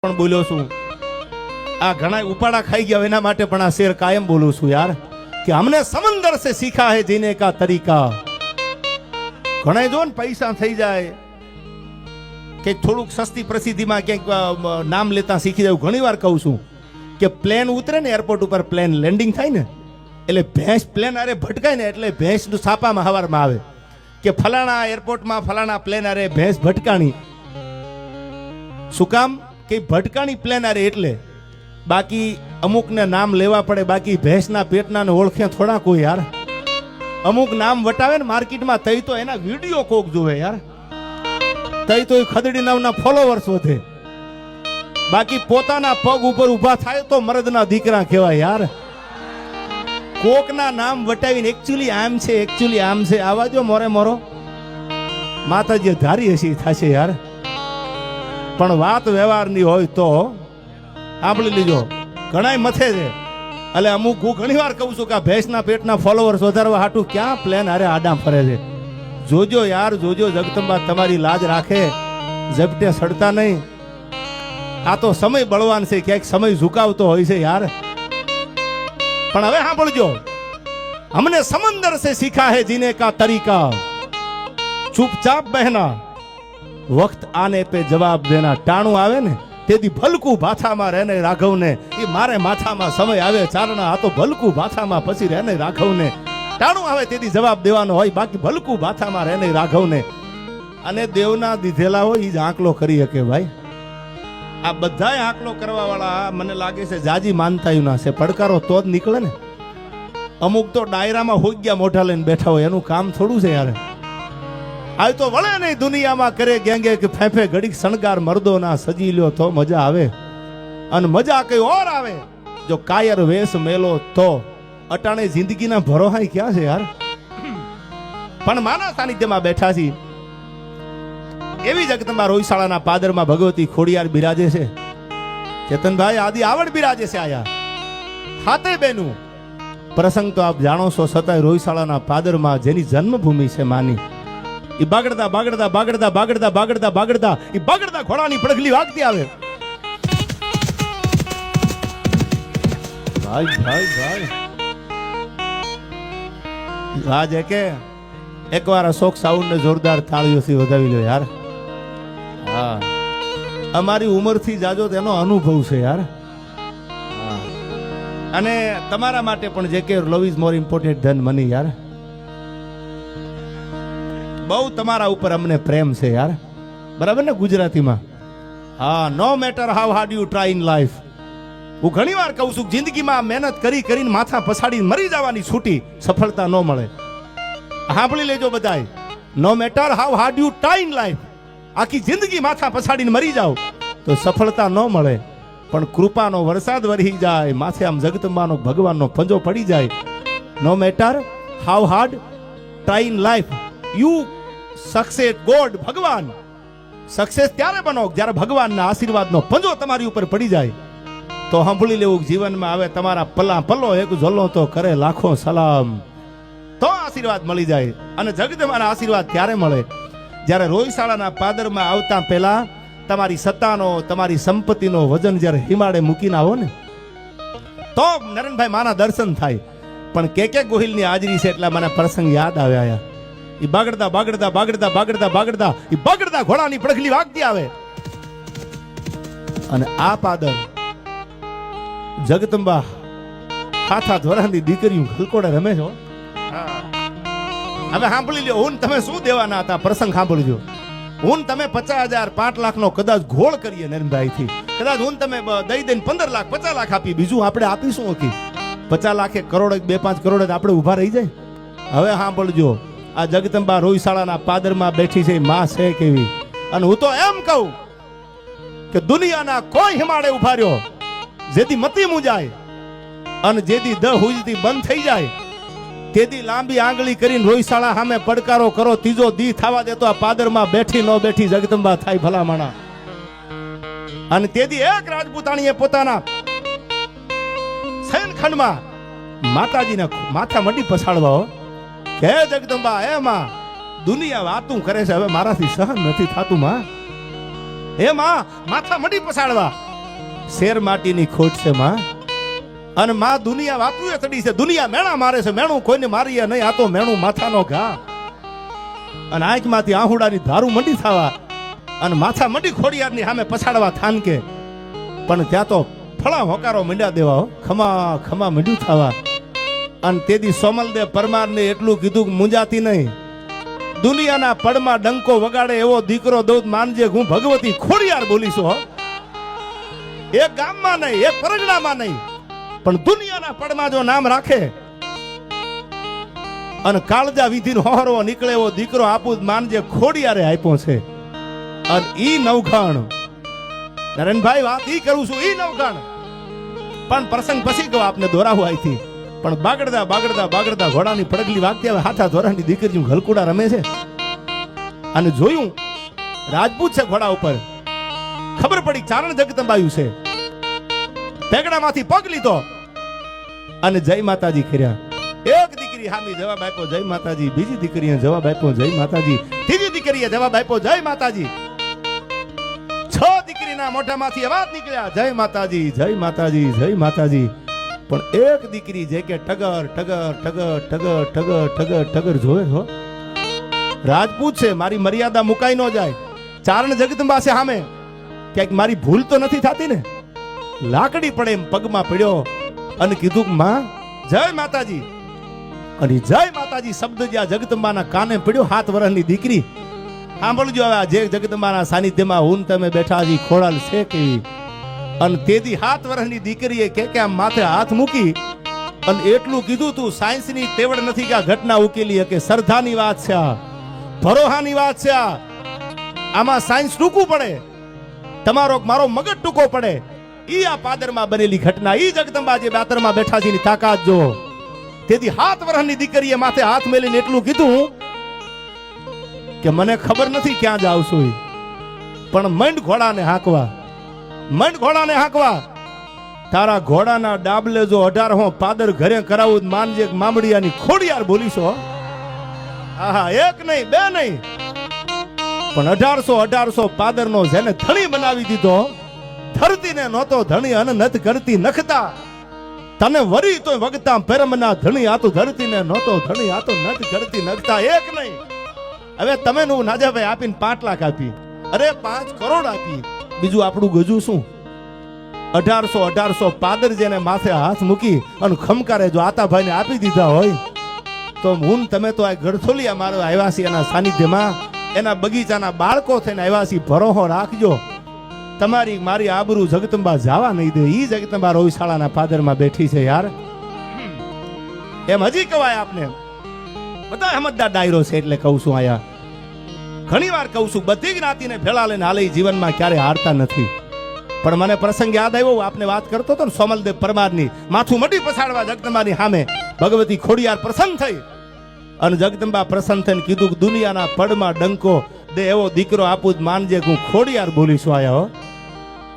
પણ બોલ્યો છું, આ ઘણા ઉપાડા ખાઈ ગયા એના માટે પણ આ શેર કાયમ બોલું છું યાર, કે हमने समंदर से सीखा है जीने का तरीका। ઘણા જો ને પૈસા થઈ જાય કે થોડુંક સસ્તી પ્રસિદ્ધિમાં ક્યાંક નામ લેતા શીખી જાય. ઘણી વાર કહું છું કે પ્લેન ઉતરે ને એરપોર્ટ ઉપર, પ્લેન લેન્ડિંગ થાય ને એટલે ભેંસ પ્લેન આરે ભટકાય ને એટલે ભેંસનું છાપામાં હવારમાં આવે કે ફલાણા એરપોર્ટમાં ફલાણા પ્લેન આરે ભેંસ ભટકાણી. શું કામ? કે ભટકાણી પ્લેન આરે એટલે. બાકી અમુકને નામ લેવા પડે, બાકી ભેંસના પેટના ને ઓળખે થોડા કોઈ યાર. અમુક નામ વટાવે ને માર્કેટમાં તઈ તો એના વિડીયો કોક જોવે યાર, તઈ તો ખદડી નામના ફોલોવર્સ વધે. બાકી પોતાના પગ ઉપર ઊભા થાય તો મરદના દીકરા કહેવાય યાર. કોકના નામ વટાવીને એકચ્યુઅલી આમ છે, એકચ્યુઅલી આમ છે, આવા જો મોરે મોરો માતાજી ધારી હસી થશે યાર. પણ વાત વ્યવહારની હોય તો સાંભળી લીજો, ઘણાય મથે છે. એટલે અમુક હું ઘણી વાર કહું છું કે આ ભેંસના પેટના ફોલોવર્સ વધારવા હાટું ક્યાં પ્લેન હારે આડામ ફરે છે. જોજો યાર, જોજો જગદંબા તમારી લાજ રાખે, ઝપટે સડતા નહીં. આ તો સમય બળવાન છે, ક્યાંક સમય ઝુકાવતો હોય છે યાર. પણ હવે સાંભળજો, हमने समंदर से सीखा है जीने का तरीका, चुपचाप बहना, वक्त आने पे जवाब देना. ટાણું આવે ને તેથી ભલકું ભાથામાં રહેને રાઘવને, એ મારે માથામાં સમય આવે ચારણા, આ તો ભલકું ભાથામાં પછી રહેને રાઘવને. ટાણું આવે તેથી જવાબ દેવાનો હોય, બાકી ભલકું ભાથામાં રહેને રાઘવને. અને દેવના દીધેલા હોય એ જ આંકલો કરી શકે ભાઈ. આ બધાય આંકલો કરવા વાળા મને લાગે છે જાજી માનતાયું ના છે. પડકારો તો જ નીકળે ને. અમુક તો ડાયરામાં હોઈ ગયા મોઢા લઈને બેઠા હોય, એનું કામ થોડું છે યાર. આ તો વળે નહીં દુનિયામાં કરે ગેંગે કે ફેફે ઘડીક શણગાર મર્દો ના સજી લ્યો તો મજા આવે, અને મજા કઈ ઓર આવે જો કાયર વેશ મેલો તો. અટાણે જિંદગીના ભરોહાઈ ક્યાં છે યાર. પણ માના સાનિધ્યમાં બેઠા છીએ એવી જગદંબા રોયશાળાના પાદરમાં ભગવતી ખોડિયાર બિરાજે છે. ચેતનભાઈ આદિ આવડ બિરાજે છે આયા હાથે બેનું. પ્રસંગ તો આપ જાણો છો, છતાંય રોયશાળાના પાદરમાં જેની જન્મભૂમિ છે માની, એ બાગડતા બાગડતા બાગડતા બાગડતા બાગડતા બાગડતા એ બાગડતા ઘોડાની પડઘલી વાગતી આવે. ભાઈ ભાઈ ભાઈ રાજ કે એકવાર અશોક સાઉન્ડ ને જોરદાર તાળીઓથી વધાવી લો યાર. હા, અમારી ઉંમરથી જાજો તેનો અનુભવ છે યાર. અને તમારા માટે પણ જે કે લવ ઇઝ મોર ઇમ્પોર્ટન્ટ ધન મની યાર. બહુ તમારા ઉપર અમને પ્રેમ છે યાર, બરાબર ને ગુજરાતીમાં? હા, no matter how hard you try in life. હું ઘણી વાર કહું છું, જિંદગીમાં મહેનત કરી કરીને માથા પછાડીને મરી જવાની છૂટી, સફળતા ન મળે. સાંભળી લેજો બધાય, no matter how hard you try in life. આખી જિંદગી માથા પછાડીને મરી જાવ તો સફળતા ન મળે, પણ કૃપાનો વરસાદ વરસી જાય, માથે આમ જગદંબાનો ભગવાનનો પંજો પડી જાય. No matter how hard try in life you success god. ભગવાન સક્સેસ ત્યારે બનો જ્યારે ભગવાનના આશીર્વાદનો પંજો તમારી ઉપર પડી જાય. તો સાંભળી લેવું, જીવનમાં આવે તમારા પલ્લા પલ્લો એક ઝોલો તો કરે લાખો સલામ, તો આશીર્વાદ મળી જાય. અને જગદંબાના આશીર્વાદ ત્યારે મળે જ્યારે રોયશાળાના પાદરમાં આવતા પહેલા તમારી સત્તાનો, તમારી સંપત્તિનો વજન જ્યારે હિમાડે મૂકીને આવો ને તો નરેનભાઈ માના દર્શન થાય. પણ કે ગોહિલની હાજરી છે એટલા મને પ્રસંગ યાદ આવ્યા. એ બાગડતા બાગડતા બાગડતા બાગડતા બાગડતા એ બાગડતા ઘોડાની પડઘલી વાગતી આવે. અને આ પાદર જગદંબા હાથ હાથ વરાની દીકરીઓ ખલકોડે રમે છો. હવે સાંભળી લ્યો, હું તમે શું દેવાના હતા? પ્રસંગ સાંભળજો. હું તમે 50,000 5 લાખનો કદાચ ઘોળ કરીએ નરેનભાઈ થી, કદાચ હું તમે દઈ દઈને 15 લાખ 50 લાખ આપી, બીજું આપણે આપીશું ઓકી 50 લાખ 1 કરોડ 2-5 કરોડ આપણે ઉભા રહી જાય. હવે સાંભળજો, આ જગદંબા રોયશાળાના પાદરમાં બેઠી છે માં છે કેવી. અને હું તો એમ કહું કે દુનિયાના કોઈ હિમાડે ઉભા રહ્યો જેથી મતી મુજાય અને જેથી દ હુજતી બંધ થઈ જાય, તેથી લાંબી આંગળી કરીને રોયશાળા સામે પડકારો કરો, ત્રીજો દી થવા દેતો આ પાદરમાં બેઠી ન બેઠી જગદંબા થાય ભલામણા. અને તેથી એક રાજપૂતાણીએ પોતાના શયનખંડમાં માતાજીને માથા મંડી પછાડવા કે જગદંબા એમાં દુનિયા વાતું કરે છે, હવે મારાથી સહન નથી થાતું માં. એ માં માથા મંડી પછાડવા શેર માટીની ખોટ છે માં. અને માં દુનિયા વાપરું ચડી છે, દુનિયા મેણા મારે છે, મેણું કોઈને મારીએ નહીં, આ તો મેણું માથાનો ઘા. અને આંખમાંથી આહુડાની ધારું મંડી થવા અને માથા મંડી ખોડિયારની સામે પછાડવા થાનકે. પણ ત્યાં તો ફળા હોકારો મંડ્યા દેવા, ખમા ખમા મંડ્યું થવા. અને તેથી સોમલદેવ પરમારને એટલું કીધું કે મુંજાતી નહીં, દુનિયાના પડમાં ડંકો વગાડે એવો દીકરો દઉં માનજે, હું ભગવતી ખોડિયાર બોલીશું. હો, એક ગામમાં નહીં, એક પરગણામાં નહીં, પણ દુનિયાના પડમાં જો નામ રાખે અને કાળજા વિધિનો હોહરવો નીકળે એવો દીકરો આપું માનજે, ખોડિયારે આપ્યો છે. અને ઈ નવખાણ નરેનભાઈ વાત ઈ કરું છું, ઈ નવખાણ. પણ પ્રસંગ પછી કહો આપને દોરાવું અહીંથી. પણ બાગડતા બાગડતા બાગડતા ઘોડાની પડગલી વાગતી આવે, હાથા ધોરાની દીકરી ઘલકુડા રમે છે. અને જોયું રાજપૂત છે ઘોડા ઉપર, ખબર પડી ચારણ જગદંબાયું છે. પેગડામાંથી પગ લીધો અને જય માતાજી કર્યા. એક દીકરી હામી જવાબ આપ્યો જય માતાજી, બીજી દીકરીએ જવાબ આપ્યો જય માતાજી, ત્રીજી દીકરીએ જવાબ આપ્યો જય માતાજી. 6 દીકરીના મોઢામાંથી અવાજ નીકળ્યા જય માતાજી, જય માતાજી, જય માતાજી. પણ એક દીકરી જે કે ટગર ટગર ટગર ટગર ટગર ટગર ટગર જોવે છો. રાજપૂત છે, મારી મર્યાદા મુકાઈ ન જાય. ચારણ જગદંબા છે સામે, ક્યાંક મારી ભૂલ તો નથી થતી ને. લાકડી પડે એમ પગમાં પડ્યો અને કીધું માં જય માતાજી. અને જય માતાજી શબ્દ જ્યાં જગદંબાના કાને પડ્યો, 7 વર્ષની દીકરી સાંભળજો. હવે આ જે જગદંબાના સાનિધ્યમાં હું તમે બેઠા છી, ખોડાલ છે કેવી. અને તેથી 7 વર્ષની દીકરીએ કે આમ માથે હાથ મૂકી અને એટલું કીધું, તું સાયન્સની તેવડ નથી કે આ ઘટના ઉકેલી શકે. શ્રદ્ધાની વાત છે, આ ભરોહાની વાત છે. આમાં સાયન્સ ટૂંકું પડે, તમારો મારો મગજ ટૂંકો પડે. ઈ આ પાદરમાં બનેલી ઘટના, ઈ જગદંબા જે બાતરમાં બેઠા છે એની તાકાત જો. તેથી 7 વર્ષની દીકરીએ માથે હાથ મેલીને એટલું કીધું કે મને ખબર નથી ક્યાં જાવ છું, પણ મંડ ઘોડાને હાંકવા, મંડ ઘોડાને હાંકવા. તારા ઘોડાના ડાબલે જો 18 પાદર ઘરે કરાવું માનજે, મામડિયાની ખોડિયાર બોલીશો. આહા, એક નહીં બે નહીં, પણ 1800 પાદરનો જેને ધણી બનાવી દીધો, ધરતીને નહોતો ધણી અને નત કરતી નખતા, તને વરી તો વગતા પરમના ધણી, આ તો ધરતીને નહોતો ધણી, આ તો નત કરતી નખતા. એક નહીં, હવે તમે નું નાજાભાઈ આપીને 5 લાખ આપી, અરે 5 કરોડ આપી, બીજું આપણું ગજું શું? 1800 પાદર જેને માથે હાથ મૂકી અને ખમકારે જો આતાભાઈને આપી દીધા હોય તો હું તમે તો આ ગળથોલિયા મારો આવ્યા છીએ એના સાનિધ્યમાં, એના બગીચાના બાળકો થઈને આવ્યા છીએ. ભરોહો રાખજો, તમારી મારી આબરૂ જગદંબા જવા નહીં દે. ઈ જગદંબા રોહિશાળાના પાદરમાં બેઠી છે યાર. એમ હજી કવાય આપને, બધા સમજદાર ડાયરો છે એટલે કહું છું. આયા ઘણી વાર કહું છું, બધી જ્ઞાતિને ભેળા લઈને હાલે જીવનમાં ક્યારે હારતા નથી. પણ મને પ્રસંગ યાદ આવ્યો, આપને વાત કરતો હતો ને સોમલદેવ પરમારની, માથું મટી પછાડવા જગદંબાની સામે ભગવતી ખોડિયાર પ્રસન્ન થઈ. અને જગદંબા પ્રસન્ન થઈને કીધું કે દુનિયાના પડમાં ડંકો દે એવો દીકરો આપું જ માનજે, હું ખોડિયાર બોલીશું. આયા હો.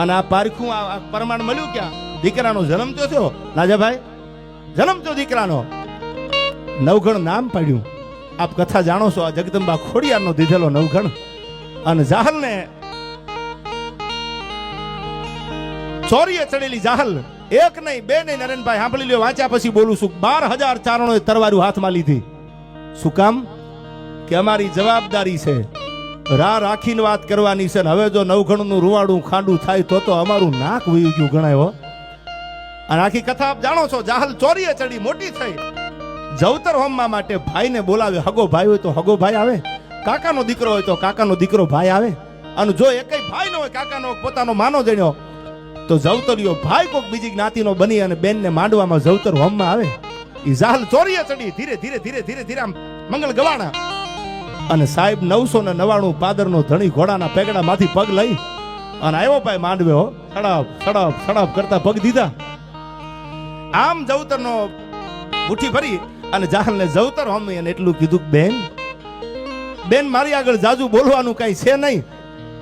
અને આ પારખું આ પ્રમાણ મળ્યું ક્યાં? દીકરાનો જન્મ તો થયો નાજાભાઈ, જન્મ તો દીકરાનો, નવઘણ નામ પાડ્યું. આપ કથા જાણો છો, આ જગદંબા ખોડિયારનો દીધેલો નવઘણ. અને જાહલને ચોરીએ ચડેલી જાહલ, એક નહીં બે નહીં નરેનભાઈ સાંભળી લ્યો, વાંચ્યા પછી બોલું છું. 12,000 ચારણોએ તરવારું હાથમાં લીધી. શું કામ? કે અમારી જવાબદારી છે, રાહ રાખીને વાત કરવાની છે. હવે જો નવઘણનું રૂવાડું ખાંડું થાય તો અમારું નાક વયું ગયું ગણાય. અને આખી કથા આપ જાણો છો. જાહલ ચોરીએ ચડી મોટી થઈ, જવતર હોમવા માટે ભાઈને બોલાવે. હગો ભાઈ હોય તો હગો ભાઈ આવે, કાકાનો દીકરો હોય તો કાકાનો દીકરો ભાઈ આવે. અને જો એકય ભાઈ ન હોય, કાકાનો પોતાનો માનો જણ્યો, તો જવતરિયો ભાઈ કોક બીજી જ્ઞાતિનો બની અને બેનને માંડવામાં જવતર હોમમાં આવે. ઈ જાહલ ચોરીએ ચડી ધીરે ધીરે ધીરે ધીરે ધીરે આમ મંગળ ગવાણા. અને સાહેબ 999 પાદરનો ધણી ઘોડાના પેગડામાંથી પગ લઈ અને આવ્યો ભાઈ માંડવે. હો, સડપ સડપ સડપ કરતા પગ દીધા. આમ જવતરનો મુઠ્ઠી ભરી અને જાહલને જવતર હોમી અને એટલું કીધું, બેન બેન મારી આગળ જાજુ બોલવાનું કઈ છે નહીં,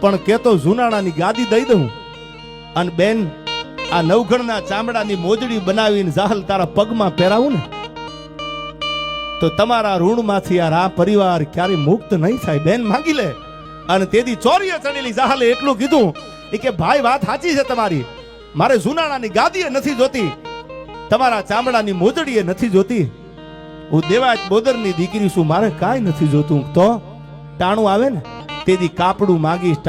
પણ કેતો જુનાણાની ગાદી દઈ દઉં. અને બેન આ નવઘણના ચામડાની મોજડી બનાવીને જાહલ તારા પગમાં પહેરાવું ને તો તમારા ઋણમાંથી આ પરિવાર ક્યારે મુક્ત નહીં થાય. બેન માંગી લે. અને તેથી ચોરીએ ચડેલી જાહલે એટલું કીધું કે ભાઈ વાત સાચી છે તમારી, મારે જુનાણાની ગાદીએ નથી જોતી, તમારા ચામડાની મોજડીએ નથી જોતી. હું દેવાજ બોદરની દીકરી છું, મારે કાંઈ નથી જોતું. તો ટાણું આવે ને તેથી કાપડું માગીશ.